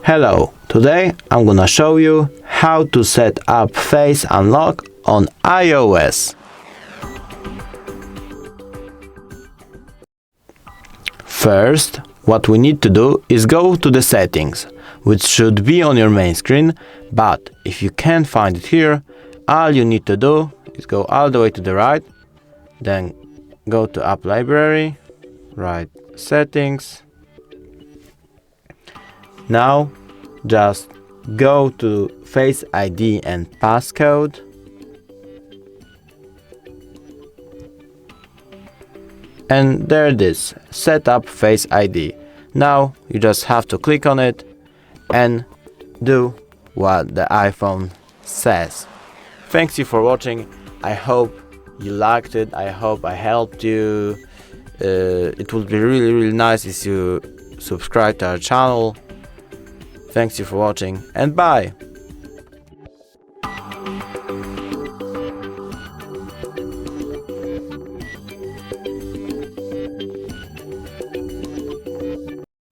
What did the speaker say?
Hello, today I'm gonna show you how to set up Face Unlock on iOS. First, what we need to do is go to the settings, which should be on your main screen, but if you can't find it here, all you need to do is go all the way to the right, then go to App Library, write Settings. Now just go to Face ID and Passcode. And there it is, set up Face ID. Now you just have to click on it and do what the iPhone says. Thanks you for watching. I hope you liked it. I hope I helped you. It would be really nice if you subscribe to our channel. Thanks you for watching and bye.